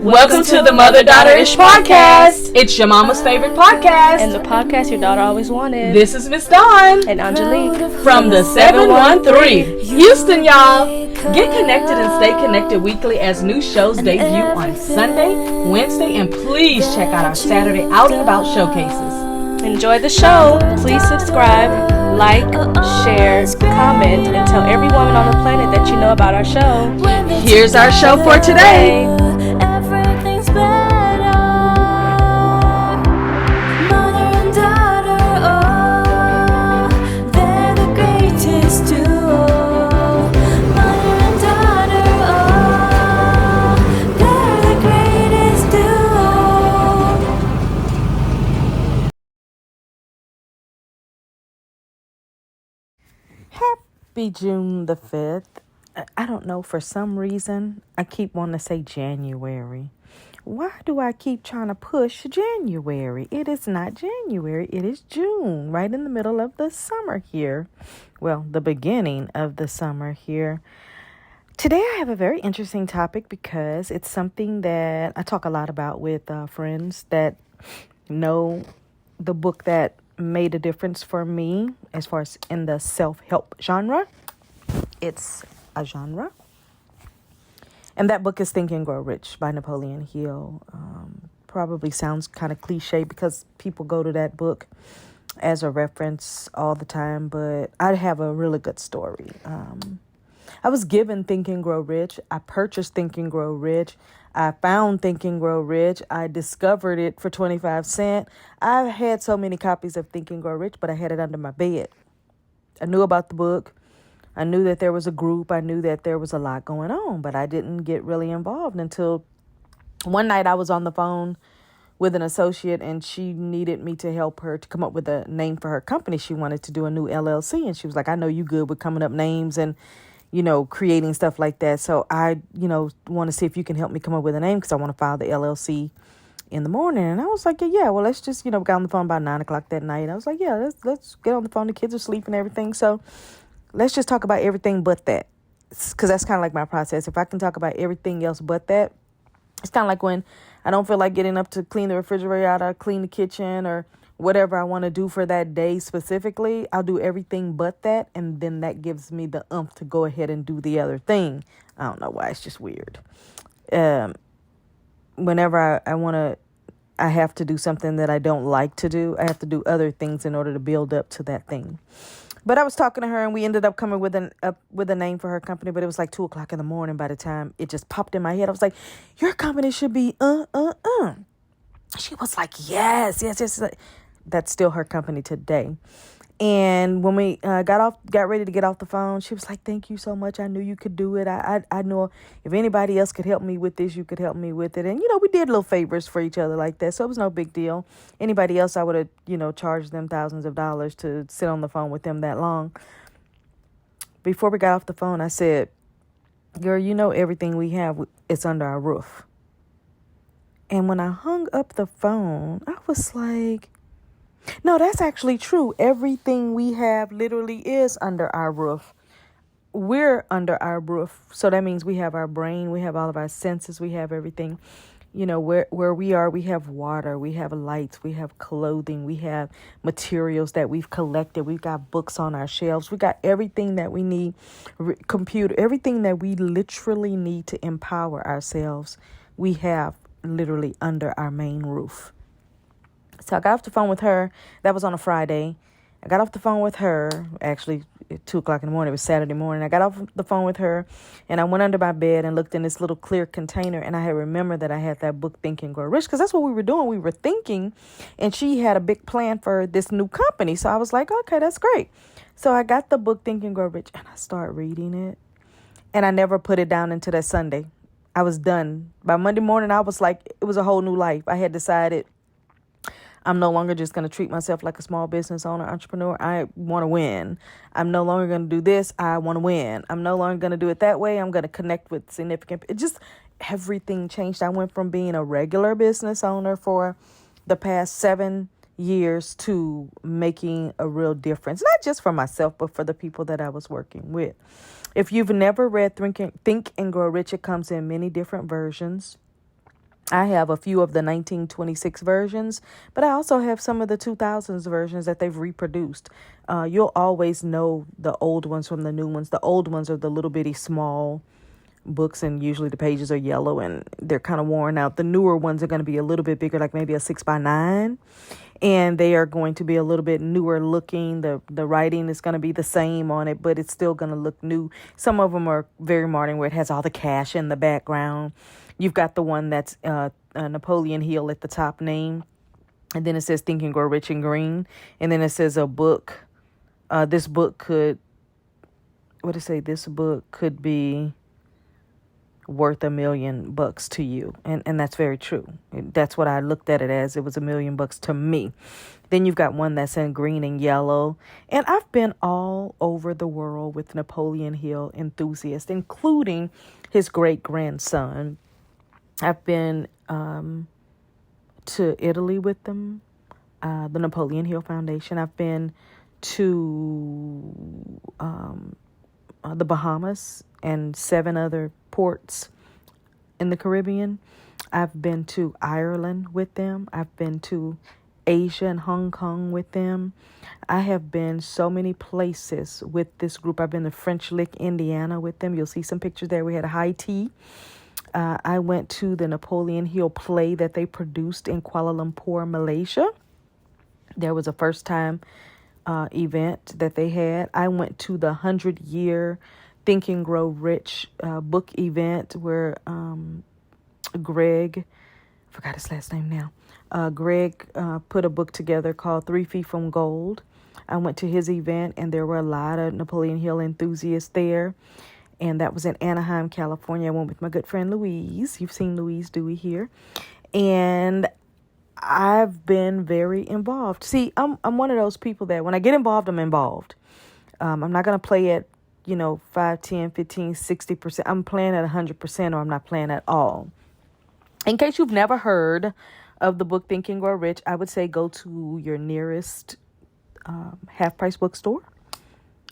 Welcome to the Mother-Daughter-ish podcast. It's your mama's favorite podcast. And the podcast your daughter always wanted. This is Miss Dawn. And Aungelique. From the 713. Houston, y'all. Get connected and stay connected weekly as new shows debut on Sunday, Wednesday, and please check out our Saturday Out and About showcases. Enjoy the show. Please subscribe, like, share, comment, and tell every woman on the planet that you know about our show. Here's our show for today. Happy June the 5th. I don't know, for some reason, I keep wanting to say January. Why do I keep trying to push January? It is not January. It is June, right in the middle of the summer here. Well, the beginning of the summer here. Today I have a very interesting topic because it's something that I talk a lot about with friends that know the book that made a difference for me as far as in the self-help genre. It's a genre. And that book is Think and Grow Rich by Napoleon Hill. Probably sounds kind of cliche because people go to that book as a reference all the time, but I have a really good story. I was given Think and Grow Rich. I purchased Think and Grow Rich. I found Think and Grow Rich. I discovered it for 25 cents. I've had so many copies of Think and Grow Rich, but I had it under my bed. I knew about the book. I knew that there was a group. I knew that there was a lot going on, but I didn't get really involved until one night I was on the phone with an associate and she needed me to help her to come up with a name for her company. She wanted to do a new LLC and she was like, I know you good with coming up names and creating stuff like that. So I, want to see if you can help me come up with a name because I want to file the LLC in the morning. And I was like, yeah, well, let's just, got on the phone about 9:00 that night. I was like, yeah, let's get on the phone. The kids are asleep and everything. So let's just talk about everything but that. Because that's kind of like my process. If I can talk about everything else but that, it's kind of like when I don't feel like getting up to clean the refrigerator out or clean the kitchen or whatever I want to do for that day specifically, I'll do everything but that. And then that gives me the to go ahead and do the other thing. I don't know why. It's just weird. Whenever I have to do something that I don't like to do, I have to do other things in order to build up to that thing. But I was talking to her and we ended up coming with a name for her company, but it was like 2:00 in the morning by the time it just popped in my head. I was like, your company should be, She was like, yes. That's still her company today. And when we got ready to get off the phone, she was like, thank you so much. I knew you could do it. I know if anybody else could help me with this, you could help me with it. And, we did little favors for each other like that. So it was no big deal. Anybody else, I would have, charged them thousands of dollars to sit on the phone with them that long. Before we got off the phone, I said, girl, everything we have is under our roof. And when I hung up the phone, I was like, no, that's actually true. Everything we have literally is under our roof. We're under our roof. So that means we have our brain, we have all of our senses, we have everything. Where we are, we have water, we have lights, we have clothing, we have materials that we've collected. We've got books on our shelves. We got everything that we need, computer, everything that we literally need to empower ourselves. We have literally under our main roof. So I got off the phone with her. That was on a Friday. I got off the phone with her, actually at 2:00 in the morning. It was Saturday morning. I got off the phone with her and I went under my bed and looked in this little clear container. And I had remembered that I had that book, Think and Grow Rich, because that's what we were doing. We were thinking, and she had a big plan for this new company. So I was like, okay, that's great. So I got the book, Think and Grow Rich, and I started reading it. And I never put it down until that Sunday. I was done. By Monday morning, I was like, it was a whole new life. I had decided I'm no longer just going to treat myself like a small business owner, entrepreneur. I want to win. I'm no longer going to do this. I want to win. I'm no longer going to do it that way. I'm going to connect with significant. It just, everything changed. I went from being a regular business owner for the past 7 years to making a real difference, not just for myself, but for the people that I was working with. If you've never read Think and Grow Rich, it comes in many different versions. I have a few of the 1926 versions, but I also have some of the 2000s versions that they've reproduced. You'll always know the old ones from the new ones. The old ones are the little bitty small books, and usually the pages are yellow and they're kind of worn out. The newer ones are going to be a little bit bigger, like maybe a 6x9, and they are going to be a little bit newer looking. The writing is going to be the same on it, but it's still going to look new. Some of them are very modern, where it has all the cash in the background. You've got the one that's Napoleon Hill at the top name, and then it says Think and Grow Rich and Green, and then it says a book. This book could, what did it say? This book could be worth $1 million to you, and that's very true. That's what I looked at it as. It was $1 million to me. Then you've got one that's in green and yellow, and I've been all over the world with Napoleon Hill enthusiasts, including his great grandson. I've been to Italy with them, the Napoleon Hill Foundation. I've been to the Bahamas and 7 other ports in the Caribbean. I've been to Ireland with them. I've been to Asia and Hong Kong with them. I have been so many places with this group. I've been to French Lick, Indiana with them. You'll see some pictures there. We had a high tea. I went to the Napoleon Hill play that they produced in Kuala Lumpur, Malaysia. There was a first time event that they had. I went to the 100-year Think and Grow Rich book event where Greg, I forgot his last name now. Greg put a book together called 3 Feet from Gold. I went to his event, and there were a lot of Napoleon Hill enthusiasts there. And that was in Anaheim, California. I went with my good friend Louise. You've seen Louise Dewey here. And I've been very involved. See, I'm one of those people that when I get involved, I'm involved. I'm not going to play at, 5, 10, 15, 60%. I'm playing at 100%, or I'm not playing at all. In case you've never heard of the book Think and Grow Rich, I would say go to your nearest half-price bookstore,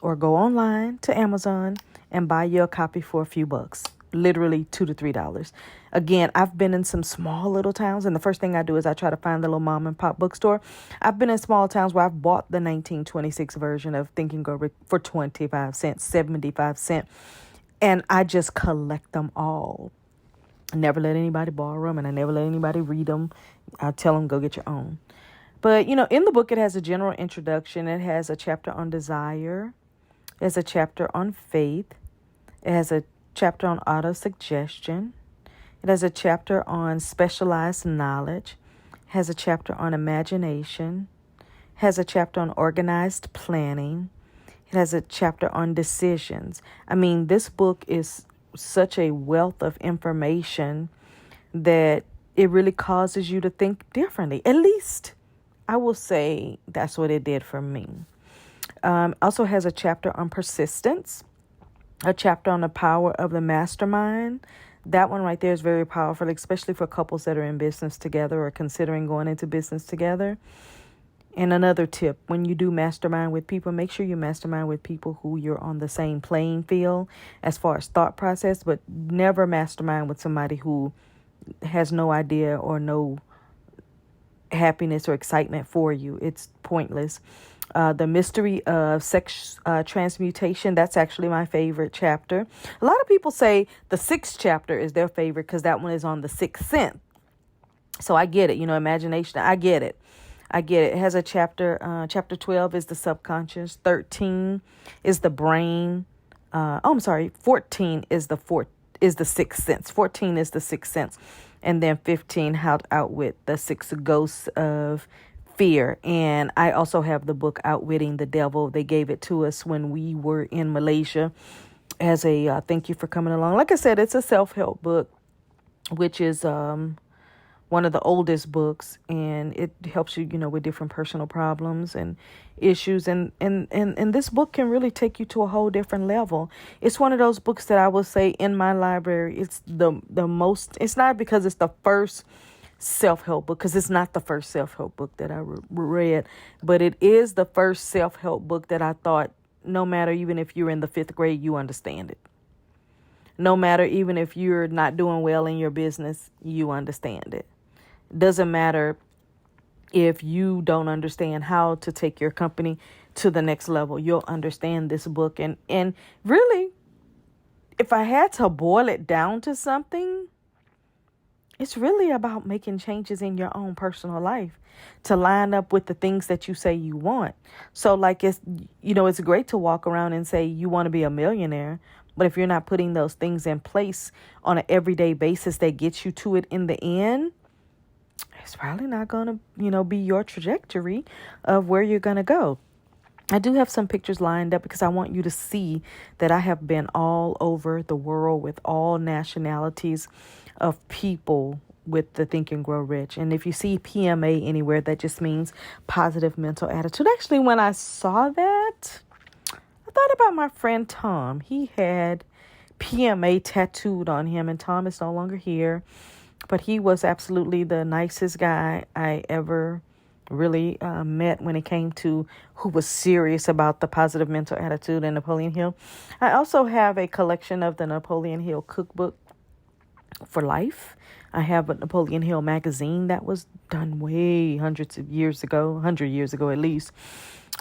or go online to Amazon and buy you a copy for a few bucks, literally $2 to $3. Again, I've been in some small little towns, and the first thing I do is I try to find the little mom and pop bookstore. I've been in small towns where I've bought the 1926 version of Think and Grow Rich for 25 cents, 75 cents, and I just collect them all. I never let anybody borrow them, and I never let anybody read them. I tell them, go get your own. But, in the book, it has a general introduction. It has a chapter on desire. There's a chapter on faith. It has a chapter on auto-suggestion. It has a chapter on specialized knowledge. It has a chapter on imagination. It has a chapter on organized planning. It has a chapter on decisions. I mean, this book is such a wealth of information that it really causes you to think differently. At least I will say that's what it did for me. Also has a chapter on persistence, a chapter on the power of the mastermind. That one right there is very powerful, especially for couples that are in business together or considering going into business together. And another tip, when you do mastermind with people, make sure you mastermind with people who you're on the same playing field as far as thought process, but never mastermind with somebody who has no idea or no happiness or excitement for you. It's pointless. The mystery of sex transmutation, that's actually my favorite chapter. A lot of people say the 6th chapter is their favorite because that one is on the 6th sense. So I get it, imagination. I get it. It has a chapter. Chapter 12 is the subconscious. 13 is the brain. 14 is the 6th sense. 14 is the 6th sense. And then 15, how to outwit the 6 ghosts of fear. And I also have the book Outwitting the Devil. They gave it to us when we were in Malaysia as a thank you for coming along. Like I said, it's a self-help book, which is one of the oldest books, and it helps you, with different personal problems and issues. And this book can really take you to a whole different level. It's one of those books that I will say in my library, it's the most, it's not because it's the first self-help book, because it's not the first self-help book that I read, but it is the first self-help book that I thought, no matter, even if you're in the 5th grade, you understand it. No matter, even if you're not doing well in your business, you understand it. Doesn't matter if you don't understand how to take your company to the next level. You'll understand this book. And really, if I had to boil it down to something, it's really about making changes in your own personal life to line up with the things that you say you want. So like, it's great to walk around and say you want to be a millionaire, but if you're not putting those things in place on an everyday basis that gets you to it in the end, it's probably not going to, be your trajectory of where you're going to go. I do have some pictures lined up because I want you to see that I have been all over the world with all nationalities of people with the Think and Grow Rich. And if you see PMA anywhere, that just means positive mental attitude. Actually, when I saw that, I thought about my friend Tom. He had PMA tattooed on him, and Tom is no longer here. But he was absolutely the nicest guy I ever really met when it came to who was serious about the positive mental attitude and Napoleon Hill. I also have a collection of the Napoleon Hill cookbook for life. I have a Napoleon Hill magazine that was done way 100 years ago at least.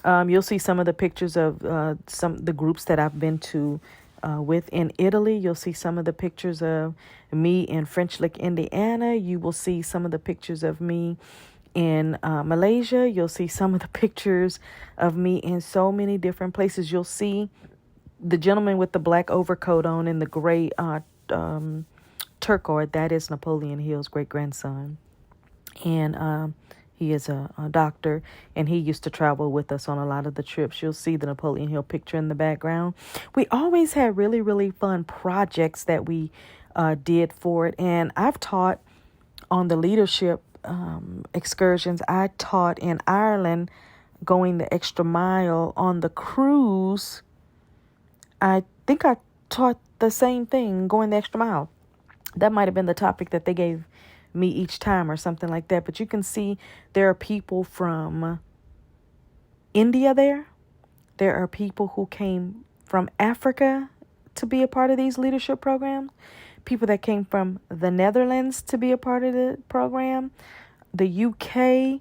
You'll see some of the pictures of the groups that I've been to with in Italy. You'll see some of the pictures of me in French Lick, Indiana. You will see some of the pictures of me in Malaysia. You'll see some of the pictures of me in so many different places. You'll see the gentleman with the black overcoat on and the gray turquoise. That is Napoleon Hill's great-grandson. And he is a doctor, and he used to travel with us on a lot of the trips. You'll see the Napoleon Hill picture in the background. We always had really, really fun projects that we did for it. And I've taught on the leadership excursions. I taught in Ireland going the extra mile. On the cruise, I think I taught the same thing, going the extra mile. That might have been the topic that they gave me each time or something like that. But you can see there are people from India there. There are people who came from Africa to be a part of these leadership programs. People that came from the Netherlands to be a part of the program. The UK,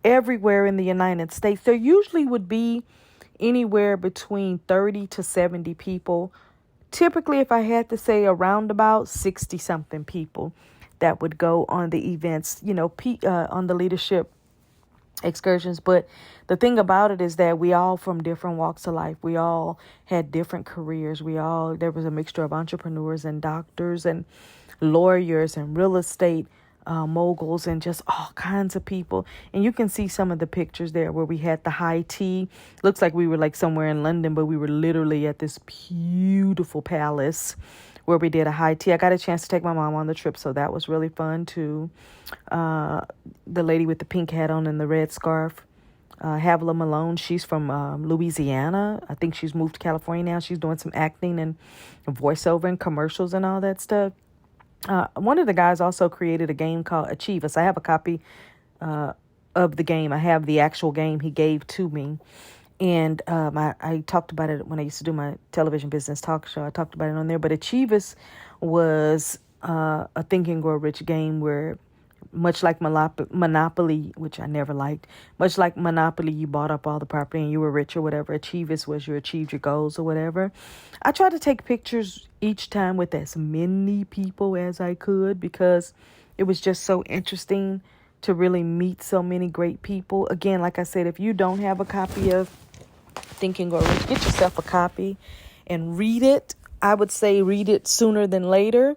everywhere in the United States. There usually would be anywhere between 30 to 70 people. Typically, if I had to say, around about 60 something people that would go on the events, on the leadership excursions. But the thing about it is that we all from different walks of life. We all had different careers. There was a mixture of entrepreneurs and doctors and lawyers and real estate moguls and just all kinds of people. And you can see some of the pictures there where we had the high tea. Looks like we were like somewhere in London, but we were literally at this beautiful palace where we did a high tea. I got a chance to take my mom on the trip, so that was really fun too. The lady with the pink hat on and the red scarf, Havila Malone, she's from Louisiana. I think she's moved to California now. She's doing some acting and voiceover and commercials and all that stuff. One of the guys also created a game called Achieve Us. I have a copy of the game. I have the actual game he gave to me. And I talked about it when I used to do my television business talk show. I talked about it on there. But Achieve Us was a Think and Grow Rich game where, much like Monopoly, which I never liked, much like Monopoly, you bought up all the property and you were rich or whatever. Achieve Us was you achieved your goals or whatever. I tried to take pictures each time with as many people as I could because it was just so interesting to really meet so many great people. Again, like I said, if you don't have a copy of Think and Grow Rich, get yourself a copy and read it. I would say read it sooner than later.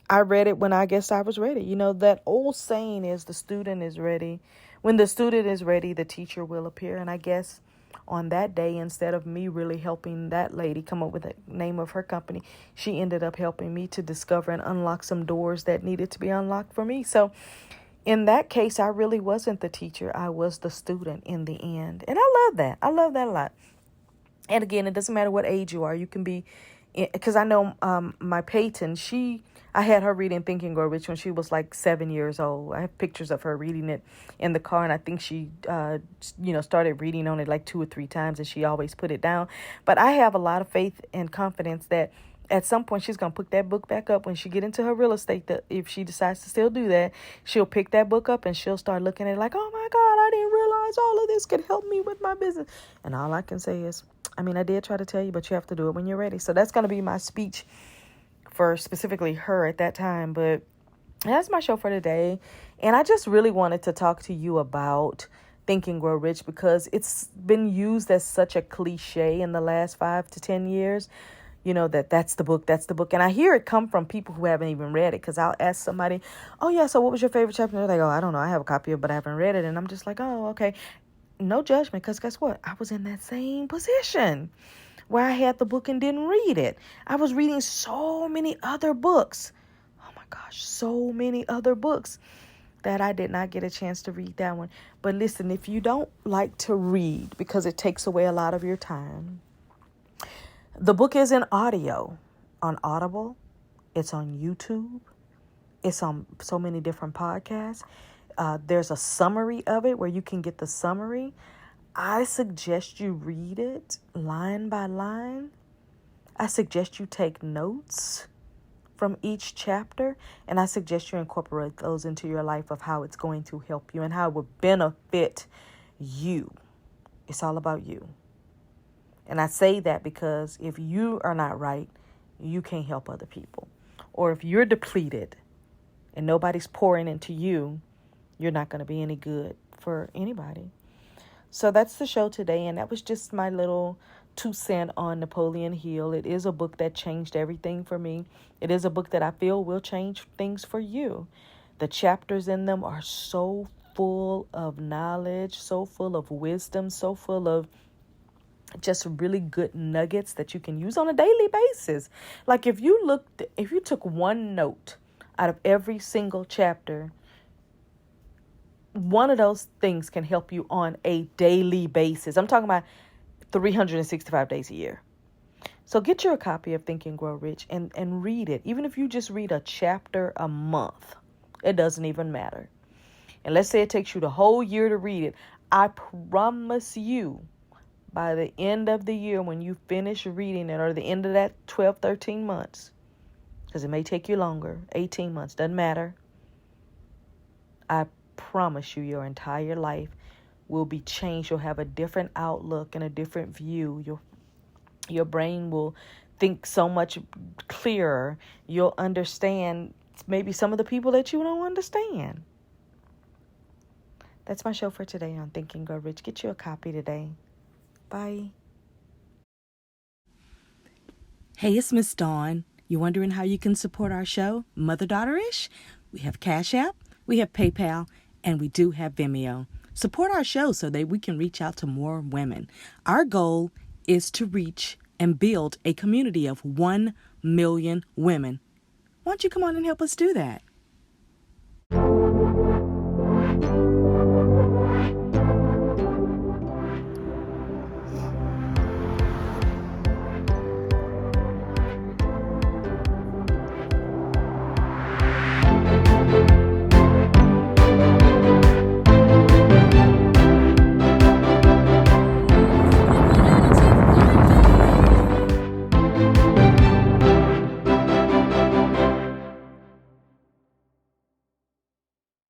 I read it when I guess I was ready. That old saying is the student is ready. When the student is ready, the teacher will appear. And I guess on that day, instead of me really helping that lady come up with the name of her company, she ended up helping me to discover and unlock some doors that needed to be unlocked for me. So in that case, I really wasn't the teacher. I was the student in the end. And I love that. I love that a lot. And again, it doesn't matter what age you are. You can be, because I know my Paiton, I had her reading Think and Grow Rich when she was like 7 years old. I have pictures of her reading it in the car, and I think she, started reading on it like 2 or 3 times, and she always put it down. But I have a lot of faith and confidence that at some point she's going to pick that book back up when she get into her real estate. If she decides to still do that, she'll pick that book up and she'll start looking at it like, oh my God, I didn't realize all of this could help me with my business. And all I can say is, I did try to tell you, but you have to do it when you're ready. So that's going to be my speech for specifically her at that time. But that's my show for today. And I just really wanted to talk to you about Think and Grow Rich, because it's been used as such a cliche in the last 5 to 10 years. That's the book. And I hear it come from people who haven't even read it, because I'll ask somebody, oh, yeah, so what was your favorite chapter? And they're like, oh, I don't know. I have a copy of it, but I haven't read it. And I'm just like, oh, okay. No judgment, because guess what? I was in that same position where I had the book and didn't read it. I was reading so many other books. Oh, my gosh, so many other books that I did not get a chance to read that one. But listen, if you don't like to read because it takes away a lot of your time, the book is in audio on Audible. It's on YouTube. It's on so many different podcasts. There's a summary of it where you can get the summary. I suggest you read it line by line. I suggest you take notes from each chapter, and I suggest you incorporate those into your life of how it's going to help you and how it will benefit you. It's all about you. And I say that because if you are not right, you can't help other people. Or if you're depleted and nobody's pouring into you, you're not going to be any good for anybody. So that's the show today. And that was just my little 2 cents on Napoleon Hill. It is a book that changed everything for me. It is a book that I feel will change things for you. The chapters in them are so full of knowledge, so full of wisdom, so full of just really good nuggets that you can use on a daily basis. Like if you took one note out of every single chapter, one of those things can help you on a daily basis. I'm talking about 365 days a year. So get you a copy of Think and Grow Rich and read it. Even if you just read a chapter a month, it doesn't even matter. And let's say it takes you the whole year to read it. I promise you, by the end of the year, when you finish reading it, or the end of that 12, 13 months, because it may take you longer, 18 months, doesn't matter. I promise you your entire life will be changed. You'll have a different outlook and a different view. Your brain will think so much clearer. You'll understand maybe some of the people that you don't understand. That's my show for today on Think and Grow Rich. Get you a copy today. Bye. Hey, it's Miss Dawn. You wondering how you can support our show, Mother-Daughter-ish? We have CashApp, we have PayPal, and we do have Vimeo. Support our show so that we can reach out to more women. Our goal is to reach and build a community of 1 million women. Why don't you come on and help us do that?